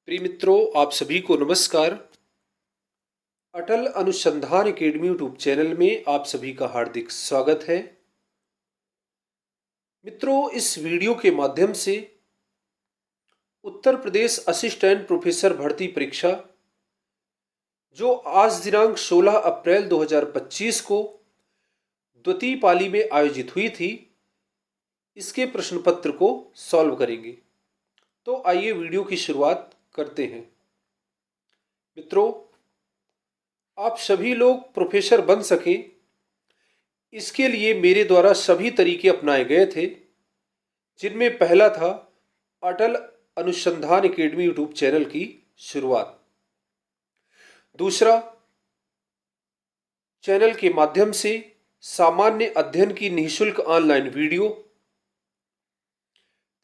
प्रिय मित्रों, आप सभी को नमस्कार। अटल अनुसंधान अकेडमी यूट्यूब चैनल में आप सभी का हार्दिक स्वागत है। मित्रों, इस वीडियो के माध्यम से उत्तर प्रदेश असिस्टेंट प्रोफेसर भर्ती परीक्षा जो आज दिनांक 16 अप्रैल 2025 को द्वितीय पाली में आयोजित हुई थी, इसके प्रश्न पत्र को सॉल्व करेंगे। तो आइए वीडियो की शुरुआत करते हैं। मित्रों, आप सभी लोग प्रोफेसर बन सकें, इसके लिए मेरे द्वारा सभी तरीके अपनाए गए थे, जिनमें पहला था अटल अनुसंधान अकेडमी यूट्यूब चैनल की शुरुआत। दूसरा, चैनल के माध्यम से सामान्य अध्ययन की निःशुल्क ऑनलाइन वीडियो।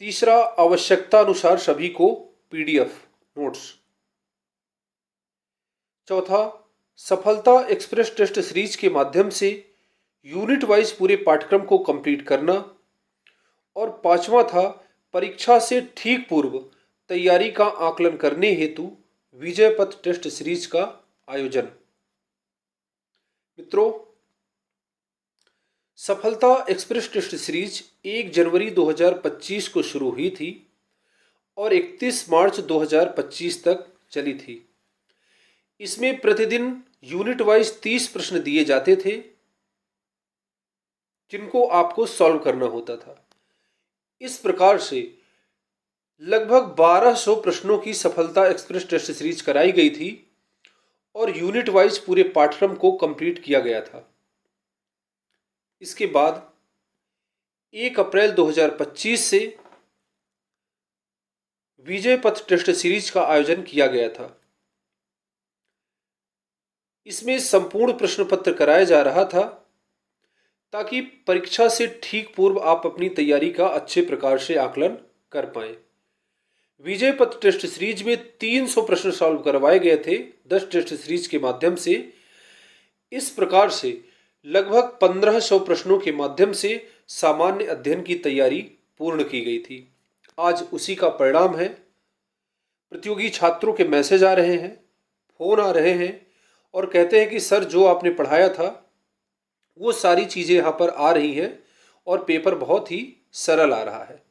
तीसरा, आवश्यकता अनुसार सभी को पीडीएफ नोट्स। चौथा, सफलता एक्सप्रेस टेस्ट सीरीज के माध्यम से यूनिट वाइज पूरे पाठ्यक्रम को कंप्लीट करना। और पांचवा था परीक्षा से ठीक पूर्व तैयारी का आकलन करने हेतु विजय पथ टेस्ट सीरीज का आयोजन। मित्रों, सफलता एक्सप्रेस टेस्ट सीरीज 1 जनवरी 2025 को शुरू हुई थी और 31 मार्च 2025 तक चली थी। इसमें प्रतिदिन यूनिट वाइज 30 प्रश्न दिए जाते थे, जिनको आपको सॉल्व करना होता था। इस प्रकार से लगभग 1200 प्रश्नों की सफलता एक्सप्रेस टेस्ट सीरीज कराई गई थी और यूनिट वाइज पूरे पाठ्यक्रम को कंप्लीट किया गया था। इसके बाद 1 अप्रैल 2025 से विजय पथ टेस्ट सीरीज का आयोजन किया गया था। इसमें संपूर्ण प्रश्न पत्र कराया जा रहा था ताकि परीक्षा से ठीक पूर्व आप अपनी तैयारी का अच्छे प्रकार से आकलन कर पाएं। विजय पथ टेस्ट सीरीज में 300 प्रश्न सॉल्व करवाए गए थे 10 टेस्ट सीरीज के माध्यम से। इस प्रकार से लगभग 1500 प्रश्नों के माध्यम से सामान्य अध्ययन की तैयारी पूर्ण की गई थी। आज उसी का परिणाम है। प्रतियोगी छात्रों के मैसेज आ रहे हैं, फोन आ रहे हैं और कहते हैं कि सर, जो आपने पढ़ाया था वो सारी चीज़ें यहाँ पर आ रही हैं और पेपर बहुत ही सरल आ रहा है।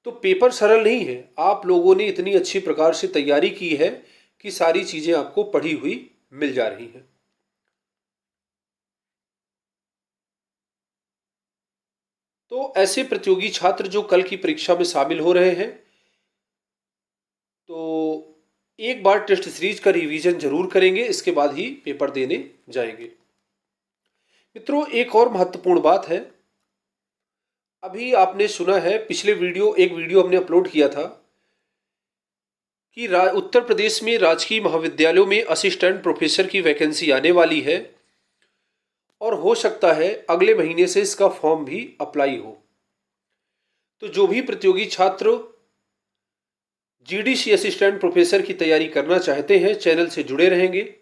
तो पेपर सरल नहीं है, आप लोगों ने इतनी अच्छी प्रकार से तैयारी की है कि सारी चीज़ें आपको पढ़ी हुई मिल जा रही हैं। तो ऐसे प्रतियोगी छात्र जो कल की परीक्षा में शामिल हो रहे हैं, तो एक बार टेस्ट सीरीज का रिवीजन जरूर करेंगे, इसके बाद ही पेपर देने जाएंगे। मित्रों, एक और महत्वपूर्ण बात है। अभी आपने सुना है, पिछले एक वीडियो हमने अपलोड किया था कि उत्तर प्रदेश में राजकीय महाविद्यालयों में असिस्टेंट प्रोफेसर की वैकेंसी आने वाली है और हो सकता है अगले महीने से इसका फॉर्म भी अप्लाई हो। तो जो भी प्रतियोगी छात्र जीडीसी असिस्टेंट प्रोफेसर की तैयारी करना चाहते हैं, चैनल से जुड़े रहेंगे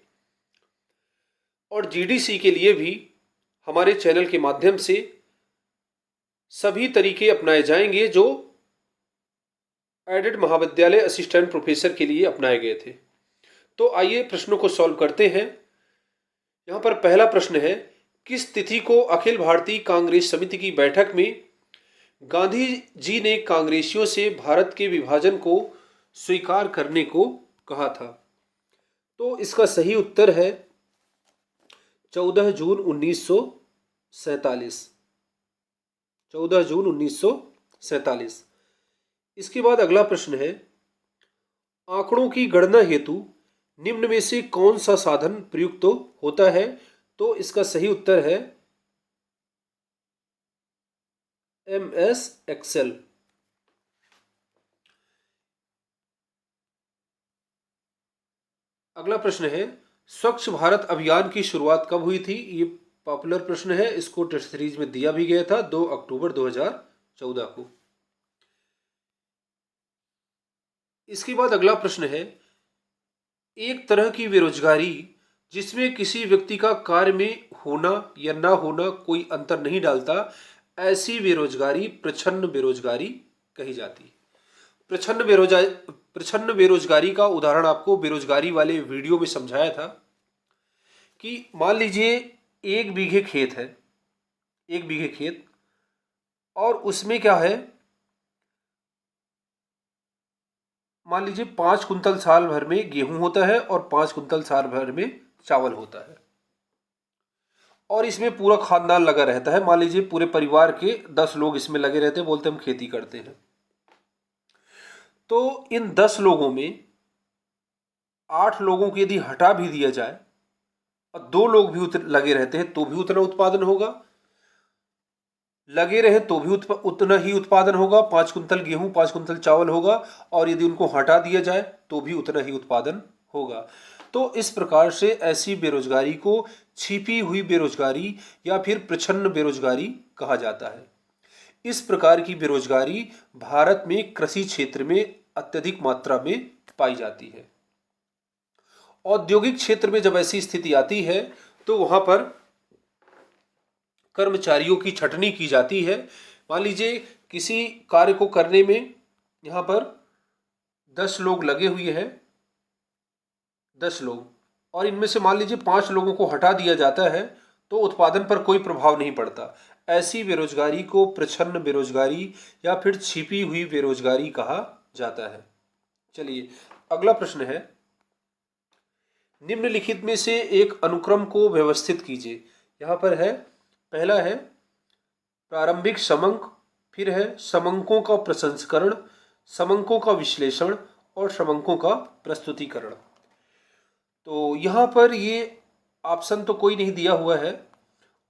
और जीडीसी के लिए भी हमारे चैनल के माध्यम से सभी तरीके अपनाए जाएंगे जो एडेड महाविद्यालय असिस्टेंट प्रोफेसर के लिए अपनाए गए थे। तो आइए प्रश्नों को सॉल्व करते हैं। यहां पर पहला प्रश्न है, किस तिथि को अखिल भारतीय कांग्रेस समिति की बैठक में गांधी जी ने कांग्रेसियों से भारत के विभाजन को स्वीकार करने को कहा था? तो इसका सही उत्तर है 14 जून 1947। 14 जून 1947। इसके बाद अगला प्रश्न है, आंकड़ों की गणना हेतु निम्न में से कौन सा साधन प्रयुक्त होता है? तो इसका सही उत्तर है MS एक्सेल। अगला प्रश्न है, स्वच्छ भारत अभियान की शुरुआत कब हुई थी? ये पॉपुलर प्रश्न है, इसको टेस्ट सीरीज में दिया भी गया था 2 अक्टूबर 2014 को। इसके बाद अगला प्रश्न है, एक तरह की बेरोजगारी जिसमें किसी व्यक्ति का कार्य में होना या ना होना कोई अंतर नहीं डालता, ऐसी बेरोजगारी प्रच्छन्न बेरोजगारी कही जाती है। प्रछन्न बेरोजगारी का उदाहरण आपको बेरोजगारी वाले वीडियो में समझाया था कि मान लीजिए 1 बीघे खेत है, 1 बीघे खेत, और उसमें क्या है, मान लीजिए 5 कुंतल साल भर में गेहूं होता है और 5 कुंतल साल भर में चावल होता है, और इसमें पूरा खानदान लगा रहता है। मान लीजिए पूरे परिवार के 10 लोग इसमें लगे रहते हैं, बोलते हम खेती करते हैं। तो इन 10 लोगों में 8 लोगों को यदि हटा भी दिया जाए और 2 लोग भी लगे रहते हैं तो भी उतना उत्पादन होगा, लगे रहे तो भी उतना ही उत्पादन होगा। 5 कुंतल गेहूं 5 कुंतल चावल होगा, और यदि उनको हटा दिया जाए तो भी उतना ही उत्पादन होगा। तो इस प्रकार से ऐसी बेरोजगारी को छिपी हुई बेरोजगारी या फिर प्रछन्न बेरोजगारी कहा जाता है। इस प्रकार की बेरोजगारी भारत में कृषि क्षेत्र में अत्यधिक मात्रा में पाई जाती है। औद्योगिक क्षेत्र में जब ऐसी स्थिति आती है तो वहां पर कर्मचारियों की छटनी की जाती है। मान लीजिए किसी कार्य को करने में यहाँ पर 10 लोग लगे हुए हैं, 10 लोग, और इनमें से मान लीजिए 5 लोगों को हटा दिया जाता है तो उत्पादन पर कोई प्रभाव नहीं पड़ता। ऐसी बेरोजगारी को प्रछन्न बेरोजगारी या फिर छिपी हुई बेरोजगारी कहा जाता है। चलिए अगला प्रश्न है, निम्नलिखित में से एक अनुक्रम को व्यवस्थित कीजिए। यहाँ पर है, पहला है प्रारंभिक समंक, फिर है समंकों का प्रसंस्करण, समंकों का विश्लेषण और समंकों का प्रस्तुतिकरण। तो यहाँ पर ये ऑप्शन तो कोई नहीं दिया हुआ है,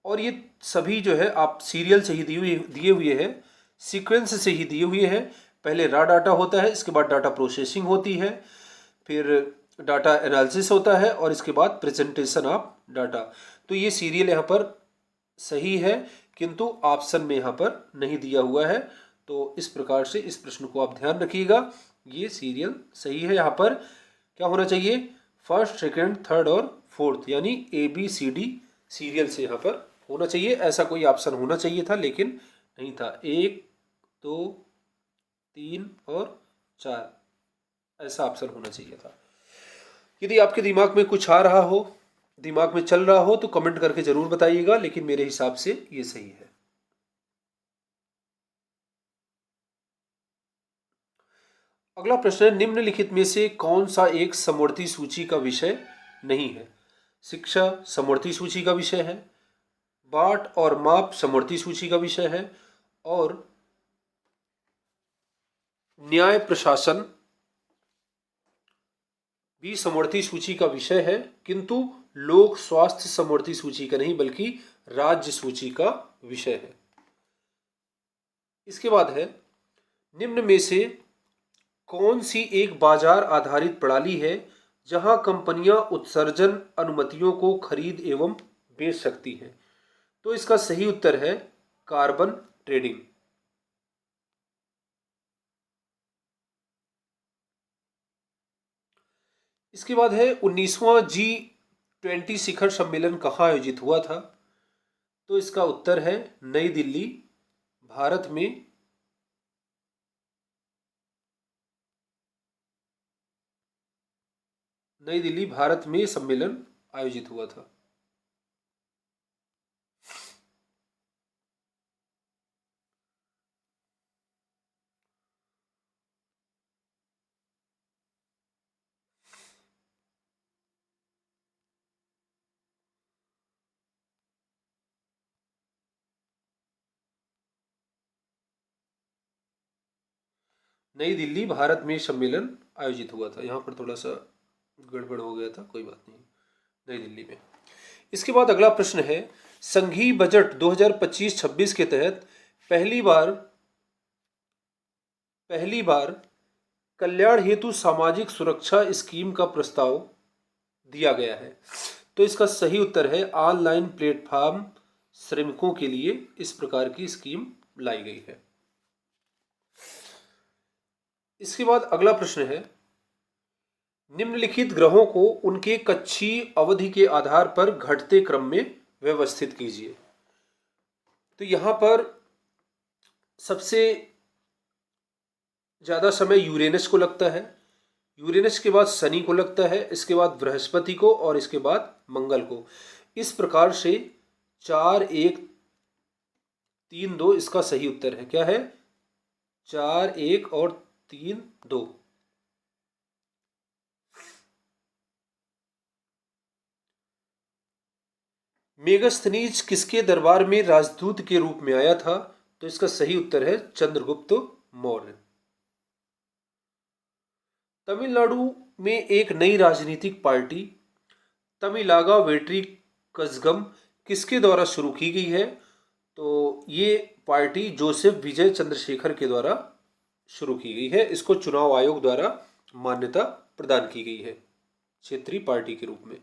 और ये सभी जो है आप सीरियल से ही दिए हुए हैं, सीक्वेंस से ही दिए हुए हैं। पहले रॉ डाटा होता है, इसके बाद डाटा प्रोसेसिंग होती है, फिर डाटा एनालिसिस होता है, और इसके बाद प्रेजेंटेशन ऑफ डाटा। तो ये सीरियल यहाँ पर सही है, किंतु ऑप्शन में यहाँ पर नहीं दिया हुआ है। तो इस प्रकार से इस प्रश्न को आप ध्यान रखिएगा, ये सीरियल सही है। यहाँ पर क्या होना चाहिए, फर्स्ट सेकंड थर्ड और फोर्थ, यानी ABCD सीरियल से यहाँ पर होना चाहिए। ऐसा कोई ऑप्शन होना चाहिए था लेकिन नहीं था। 1 2 3 और 4 ऐसा ऑप्शन होना चाहिए था। यदि आपके दिमाग में कुछ आ रहा हो, दिमाग में चल रहा हो, तो कमेंट करके जरूर बताइएगा, लेकिन मेरे हिसाब से ये सही है। अगला प्रश्न है, निम्नलिखित में से कौन सा एक समवर्ती सूची का विषय नहीं है। शिक्षा समवर्ती सूची का विषय है, बाट और माप समवर्ती सूची का विषय है, और न्याय प्रशासन भी समवर्ती सूची का विषय है, किंतु लोक स्वास्थ्य समवर्ती सूची का नहीं बल्कि राज्य सूची का विषय है। इसके बाद है, निम्न में से कौन सी एक बाजार आधारित प्रणाली है जहां कंपनियां उत्सर्जन अनुमतियों को खरीद एवं बेच सकती हैं। तो इसका सही उत्तर है कार्बन ट्रेडिंग। इसके बाद है, 19वां G20 शिखर सम्मेलन कहाँ आयोजित हुआ था। तो इसका उत्तर है नई दिल्ली, भारत में। नई दिल्ली भारत में सम्मेलन आयोजित हुआ था। नई दिल्ली भारत में सम्मेलन आयोजित हुआ था। यहाँ पर थोड़ा सा गड़बड़ हो गया था, कोई बात नहीं, नई दिल्ली में। इसके बाद अगला प्रश्न है, संघीय बजट 2025-26 के तहत पहली बार कल्याण हेतु सामाजिक सुरक्षा स्कीम का प्रस्ताव दिया गया है। तो इसका सही उत्तर है ऑनलाइन प्लेटफॉर्म श्रमिकों के लिए इस प्रकार की स्कीम लाई गई है। इसके बाद अगला प्रश्न है, निम्नलिखित ग्रहों को उनके कक्षीय अवधि के आधार पर घटते क्रम में व्यवस्थित कीजिए। तो यहां पर सबसे ज़्यादा समय यूरेनस को लगता है, यूरेनस के बाद शनि को लगता है, इसके बाद बृहस्पति को और इसके बाद मंगल को। इस प्रकार से 4 1 3 2 इसका सही उत्तर है। क्या है? 4 1 और 3 2। मेगस्थनीज किसके दरबार में राजदूत के रूप में आया था? तो इसका सही उत्तर है चंद्रगुप्त मौर्य। तमिलनाडु में एक नई राजनीतिक पार्टी तमिलागा वेट्री कज़गम किसके द्वारा शुरू की गई है? तो ये पार्टी जोसेफ विजय चंद्रशेखर के द्वारा शुरू की गई है। इसको चुनाव आयोग द्वारा मान्यता प्रदान की गई है क्षेत्रीय पार्टी के रूप में।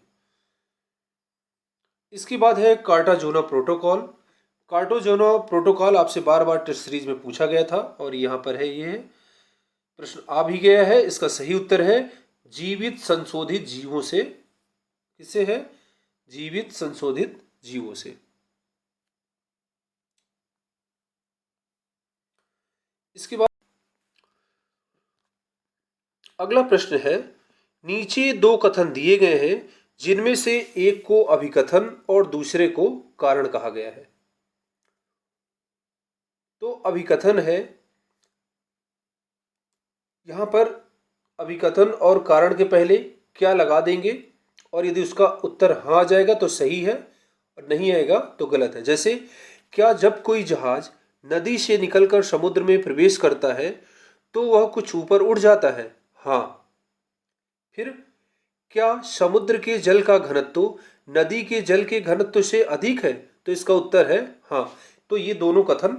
इसके बाद है कार्टाजोना प्रोटोकॉल। कार्टाजोना प्रोटोकॉल आपसे बार बार टेस्ट सीरीज में पूछा गया था और यहाँ पर है, ये है प्रश्न आ भी गया है। इसका सही उत्तर है जीवित संशोधित जीवों से। किससे है? जीवित संशोधित जीवों से। इसके बाद अगला प्रश्न है, नीचे दो कथन दिए गए हैं जिनमें से एक को अभिकथन और दूसरे को कारण कहा गया है। तो अभिकथन है, यहां पर अभिकथन और कारण के पहले क्या लगा देंगे और यदि उसका उत्तर हाँ आ जाएगा तो सही है और नहीं आएगा तो गलत है। जैसे, क्या जब कोई जहाज नदी से निकलकर समुद्र में प्रवेश करता है तो वह कुछ ऊपर उड़ जाता है? हाँ। फिर, क्या समुद्र के जल का घनत्व नदी के जल के घनत्व से अधिक है? तो इसका उत्तर है हाँ। तो ये दोनों कथन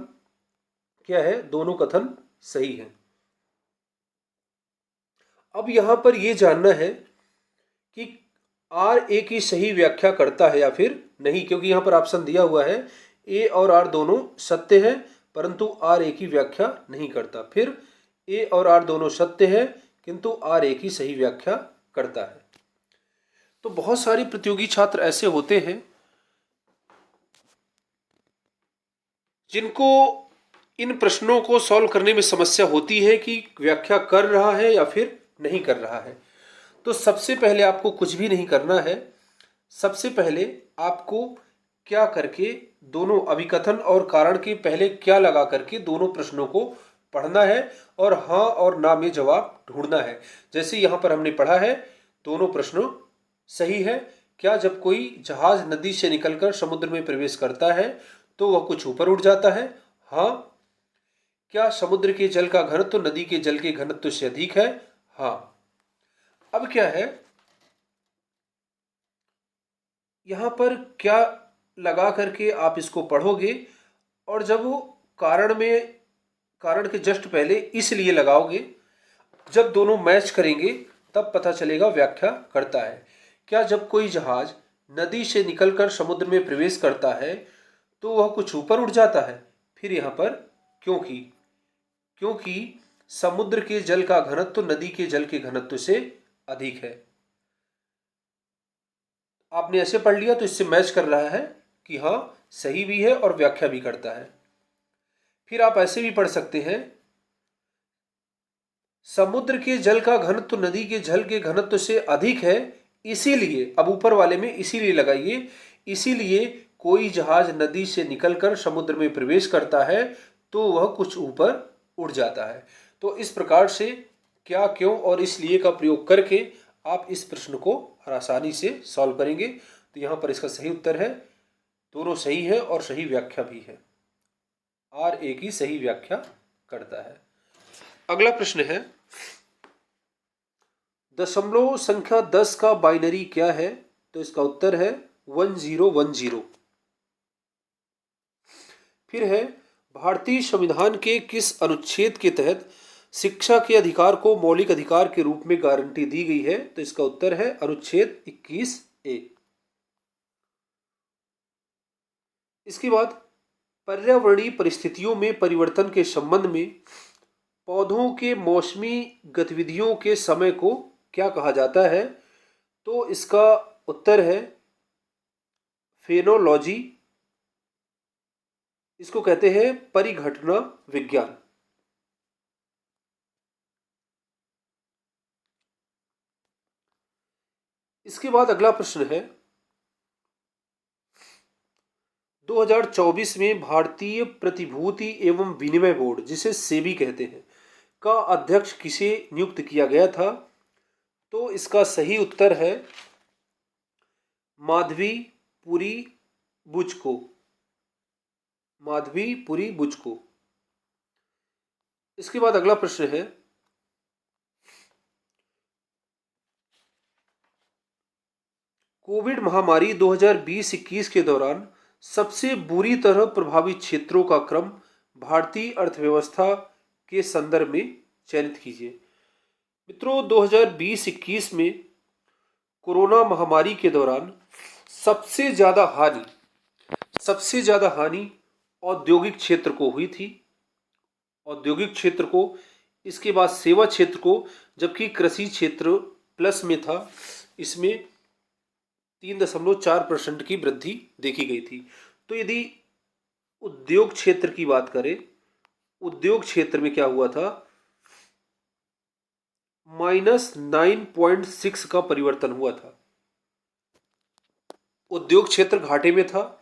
क्या है? दोनों कथन सही है। अब यहां पर यह जानना है कि आर ए की सही व्याख्या करता है या फिर नहीं, क्योंकि यहां पर ऑप्शन दिया हुआ है ए और आर दोनों सत्य है परंतु आर ए की व्याख्या नहीं करता। फिर ए और आर दोनों सत्य है किंतु आर ए की सही व्याख्या करता है। तो बहुत सारे प्रतियोगी छात्र ऐसे होते हैं जिनको इन प्रश्नों को सॉल्व करने में समस्या होती है कि व्याख्या कर रहा है या फिर नहीं कर रहा है। तो सबसे पहले आपको कुछ भी नहीं करना है। सबसे पहले आपको क्या करके दोनों अभिकथन और कारण के पहले क्या लगा करके दोनों प्रश्नों को पढ़ना है और हाँ और ना में जवाब ढूंढना है। जैसे यहां पर हमने पढ़ा है, दोनों प्रश्नों सही है। क्या जब कोई जहाज नदी से निकलकर समुद्र में प्रवेश करता है तो वह कुछ ऊपर उठ जाता है? हाँ। क्या समुद्र के जल का घनत्व नदी के जल के घनत्व से अधिक है? हाँ। अब क्या है, यहां पर क्या लगा करके आप इसको पढ़ोगे और जब वो कारण के जस्ट पहले इसलिए लगाओगे, जब दोनों मैच करेंगे तब पता चलेगा व्याख्या करता है। क्या जब कोई जहाज नदी से निकलकर समुद्र में प्रवेश करता है तो वह कुछ ऊपर उठ जाता है? फिर यहां पर क्योंकि क्योंकि समुद्र के जल का घनत्व नदी के जल के घनत्व से अधिक है। आपने ऐसे पढ़ लिया तो इससे मैच कर रहा है कि हाँ सही भी है और व्याख्या भी करता है। फिर आप ऐसे भी पढ़ सकते हैं, समुद्र के जल का घनत्व नदी के जल के घनत्व से अधिक है इसीलिए, अब ऊपर वाले में इसीलिए लगाइए, इसीलिए कोई जहाज नदी से निकलकर समुद्र में प्रवेश करता है तो वह कुछ ऊपर उड़ जाता है। तो इस प्रकार से क्या, क्यों और इसलिए का प्रयोग करके आप इस प्रश्न को आसानी से सॉल्व करेंगे। तो यहां पर इसका सही उत्तर है, दोनों सही है और सही व्याख्या भी है। आर ए की सही व्याख्या करता है। अगला प्रश्न है, दशमलव संख्या 10 का बाइनरी क्या है? तो इसका उत्तर है 1010। फिर है, भारतीय संविधान के किस अनुच्छेद के तहत शिक्षा के अधिकार को मौलिक अधिकार के रूप में गारंटी दी गई है? तो इसका उत्तर है अनुच्छेद 21A। इसके बाद, पर्यावरणीय परिस्थितियों में परिवर्तन के संबंध में पौधों के मौसमी गतिविधियों के समय को क्या कहा जाता है? तो इसका उत्तर है फेनोलॉजी। इसको कहते हैं परिघटना विज्ञान। इसके बाद अगला प्रश्न है, 2024 में भारतीय प्रतिभूति एवं विनिमय बोर्ड, जिसे सेबी कहते हैं, का अध्यक्ष किसे नियुक्त किया गया था? तो इसका सही उत्तर है माधवी पुरी बुच को। माधवी पुरी बुच को। इसके बाद अगला प्रश्न है, कोविड महामारी 2020-21 के दौरान सबसे बुरी तरह प्रभावित क्षेत्रों का क्रम भारतीय अर्थव्यवस्था के संदर्भ में चयनित कीजिए। मित्रों, 2020-21 में कोरोना महामारी के दौरान सबसे ज़्यादा हानि औद्योगिक क्षेत्र को हुई थी। औद्योगिक क्षेत्र को, इसके बाद सेवा क्षेत्र को, जबकि कृषि क्षेत्र प्लस में था। इसमें 3.4% की वृद्धि देखी गई थी। तो यदि उद्योग क्षेत्र की बात करें, उद्योग क्षेत्र में क्या हुआ था? -9.6 का परिवर्तन हुआ था। उद्योग क्षेत्र घाटे में था।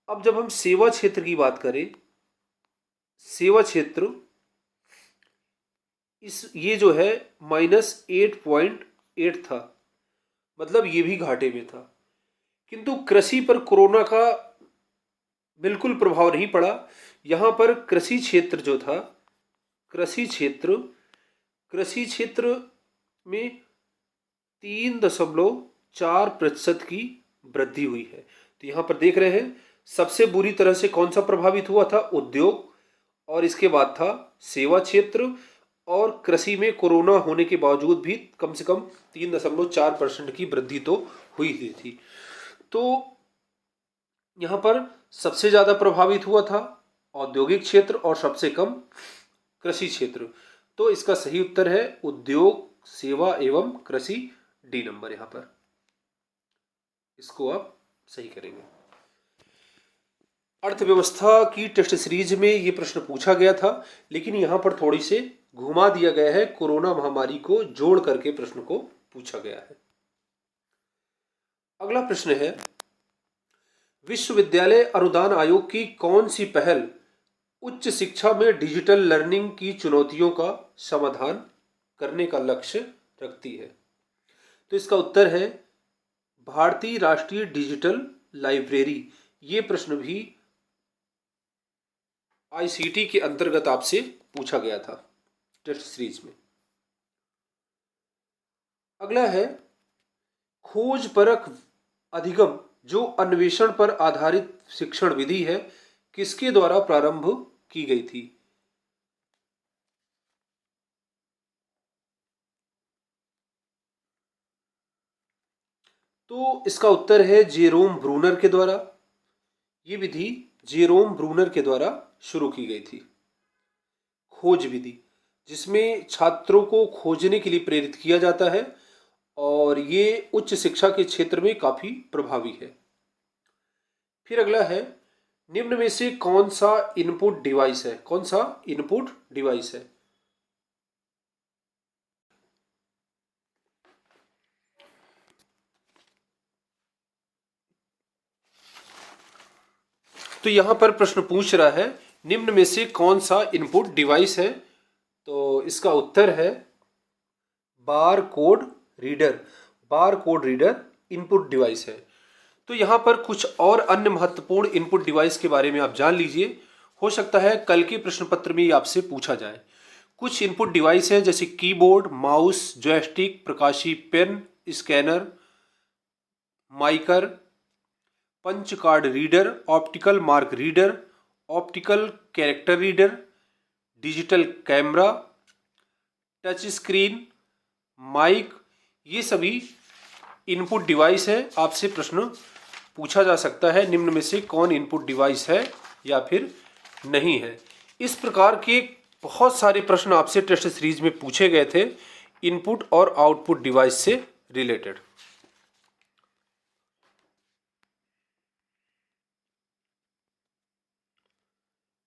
अब जब हम सेवा क्षेत्र की बात करें, सेवा क्षेत्र ये जो है -8.8 था, मतलब ये भी घाटे में था। किंतु कृषि पर कोरोना का बिल्कुल प्रभाव नहीं पड़ा। यहाँ पर कृषि क्षेत्र जो था, कृषि क्षेत्र में 3.4% की वृद्धि हुई है। तो यहाँ पर देख रहे हैं, सबसे बुरी तरह से कौन सा प्रभावित हुआ था? उद्योग, और इसके बाद था सेवा क्षेत्र, और कृषि में कोरोना होने के बावजूद भी कम से कम 3.4% की वृद्धि तो हुई थी। तो यहाँ पर सबसे ज़्यादा प्रभावित हुआ था औद्योगिक क्षेत्र और सबसे कम कृषि क्षेत्र। तो इसका सही उत्तर है उद्योग, सेवा एवं कृषि, डी नंबर। यहाँ पर इसको आप सही करेंगे। अर्थव्यवस्था की टेस्ट सीरीज में ये प्रश्न पूछा गया था, लेकिन यहाँ पर थोड़ी से घुमा दिया गया है, कोरोना महामारी को जोड़ करके प्रश्न को पूछा गया है। अगला प्रश्न है, विश्वविद्यालय अनुदान आयोग की कौन सी पहल उच्च शिक्षा में डिजिटल लर्निंग की चुनौतियों का समाधान करने का लक्ष्य रखती है? तो इसका उत्तर है भारतीय राष्ट्रीय डिजिटल लाइब्रेरी। ये प्रश्न भी आईसीटी के अंतर्गत आपसे पूछा गया था टेस्ट सीरीज में। अगला है, खोज परक अधिगम जो अन्वेषण पर आधारित शिक्षण विधि है, किसके द्वारा प्रारंभ की गई थी? तो इसका उत्तर है जेरोम ब्रूनर के द्वारा। ये विधि जेरोम ब्रूनर के द्वारा शुरू की गई थी, खोज विधि, जिसमें छात्रों को खोजने के लिए प्रेरित किया जाता है, और ये उच्च शिक्षा के क्षेत्र में काफी प्रभावी है। फिर अगला है, निम्न में से कौन सा इनपुट डिवाइस है? कौन सा इनपुट डिवाइस है? तो यहां पर प्रश्न पूछ रहा है, निम्न में से कौन सा इनपुट डिवाइस है? तो इसका उत्तर है bar code reader. Bar code reader input device है। तो यहाँ पर कुछ और अन्य महत्वपूर्ण इनपुट डिवाइस के बारे में आप जान लीजिए। हो सकता है कल के प्रश्न पत्र में ये आपसे पूछा जाए। कुछ इनपुट डिवाइस हैं जैसे कीबोर्ड, माउस, जॉयस्टिक, प्रकाशी पेन, स्कैनर, माइकर, punch card reader, optical mark reader, optical character reader, digital camera, touch screen, mike, ये सभी इनपुट डिवाइस है। आपसे प्रश्न पूछा जा सकता है निम्न में से कौन इनपुट डिवाइस है या फिर नहीं है। इस प्रकार के बहुत सारे प्रश्न आपसे टेस्ट सीरीज में पूछे गए थे इनपुट और आउटपुट डिवाइस से रिलेटेड।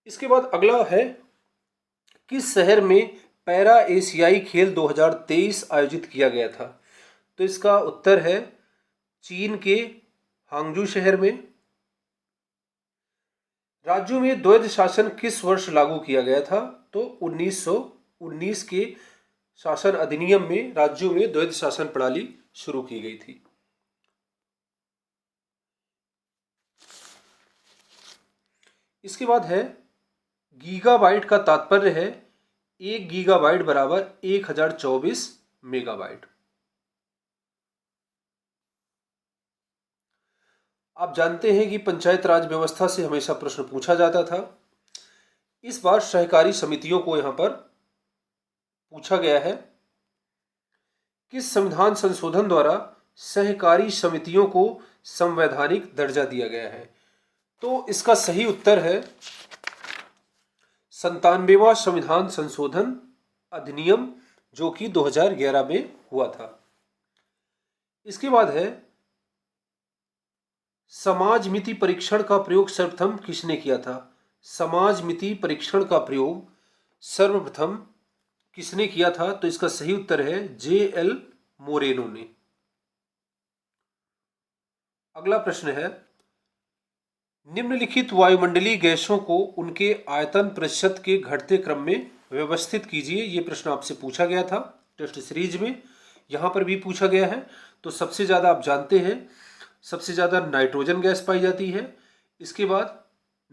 इसके बाद अगला है, किस शहर में पैरा एशियाई खेल 2023 आयोजित किया गया था? तो इसका उत्तर है चीन के हांगजू शहर में। राज्यों में द्वैध शासन किस वर्ष लागू किया गया था? तो 1919 के शासन अधिनियम में राज्यों में द्वैध शासन प्रणाली शुरू की गई थी। इसके बाद है गीगाबाइट का तात्पर्य है 1 गीगाबाइट बराबर 1024 मेगाबाइट। आप जानते हैं कि पंचायत राज व्यवस्था से हमेशा प्रश्न पूछा जाता था। इस बार सहकारी समितियों को यहां पर पूछा गया है किस संविधान संशोधन द्वारा सहकारी समितियों को संवैधानिक दर्जा दिया गया है? तो इसका सही उत्तर है 97वां संविधान संशोधन अधिनियम, जो कि 2011 में हुआ था। इसके बाद है समाज मिति परीक्षण का प्रयोग सर्वप्रथम किसने किया था? समाज मिति परीक्षण का प्रयोग सर्वप्रथम किसने किया था? तो इसका सही उत्तर है JL मोरेनो ने। अगला प्रश्न है निम्नलिखित वायुमंडलीय गैसों को उनके आयतन प्रतिशत के घटते क्रम में व्यवस्थित कीजिए। यह प्रश्न आपसे पूछा गया था टेस्ट सीरीज में, यहां पर भी पूछा गया है। तो सबसे ज्यादा आप जानते हैं सबसे ज्यादा नाइट्रोजन गैस पाई जाती है, इसके बाद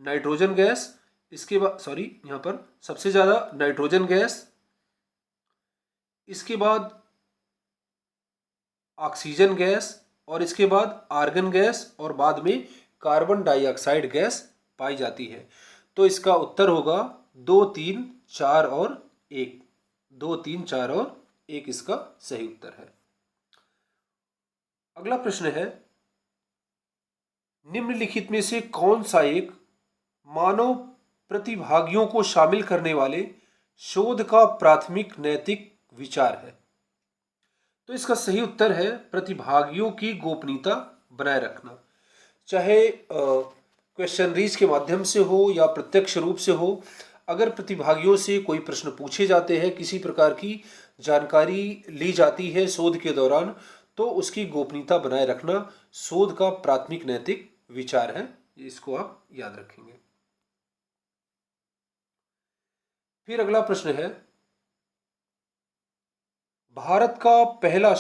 नाइट्रोजन गैस, इसके बाद यहां पर सबसे ज्यादा नाइट्रोजन गैस, इसके बाद ऑक्सीजन गैस, और इसके बाद आर्गन गैस, और बाद में कार्बन डाइऑक्साइड गैस पाई जाती है। तो इसका उत्तर होगा 2, 3, 4 और 1। 2, 3, 4 और 1 इसका सही उत्तर है। अगला प्रश्न है निम्नलिखित में से कौन सा एक मानव प्रतिभागियों को शामिल करने वाले शोध का प्राथमिक नैतिक विचार है? तो इसका सही उत्तर है प्रतिभागियों की गोपनीयता बनाए रखना। चाहे क्वेश्चनरीज के माध्यम से हो या प्रत्यक्ष रूप से हो, अगर प्रतिभागियों से कोई प्रश्न पूछे जाते हैं, किसी प्रकार की जानकारी ली जाती है शोध के दौरान, तो उसकी गोपनीयता बनाए रखना शोध का प्राथमिक नैतिक विचार है। इसको आप याद रखेंगे। फिर अगला प्रश्न है भारत का पहला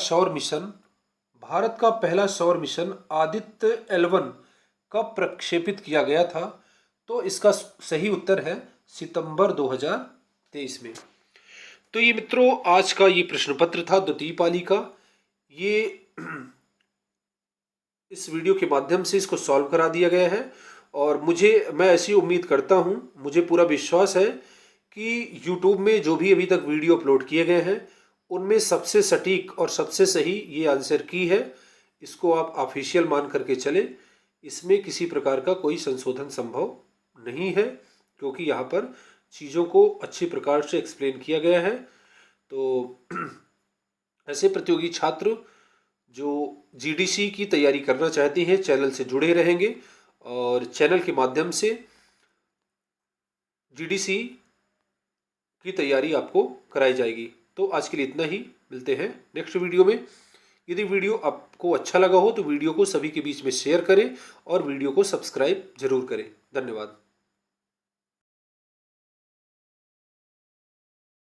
सौर मिशन आदित्य L1 कब प्रक्षेपित किया गया था? तो इसका सही उत्तर है सितंबर 2023 में। तो ये मित्रों आज का ये प्रश्न पत्र था द्वितीय पाली का। ये इस वीडियो के माध्यम से इसको सॉल्व करा दिया गया है, और मैं ऐसी उम्मीद करता हूँ, मुझे पूरा विश्वास है कि YouTube में जो भी अभी तक वीडियो अपलोड किए गए हैं उनमें सबसे सटीक और सबसे सही ये आंसर की है। इसको आप ऑफिशियल मान करके चले, इसमें किसी प्रकार का कोई संशोधन संभव नहीं है, क्योंकि यहाँ पर चीज़ों को अच्छी प्रकार से एक्सप्लेन किया गया है। तो ऐसे प्रतियोगी छात्र जो GDC की तैयारी करना चाहते हैं चैनल से जुड़े रहेंगे, और चैनल के माध्यम से GDC की तैयारी आपको कराई जाएगी। तो आज के लिए इतना ही, मिलते हैं नेक्स्ट वीडियो में। यदि वीडियो आपको अच्छा लगा हो तो वीडियो को सभी के बीच में शेयर करें और वीडियो को सब्सक्राइब जरूर करें। धन्यवाद।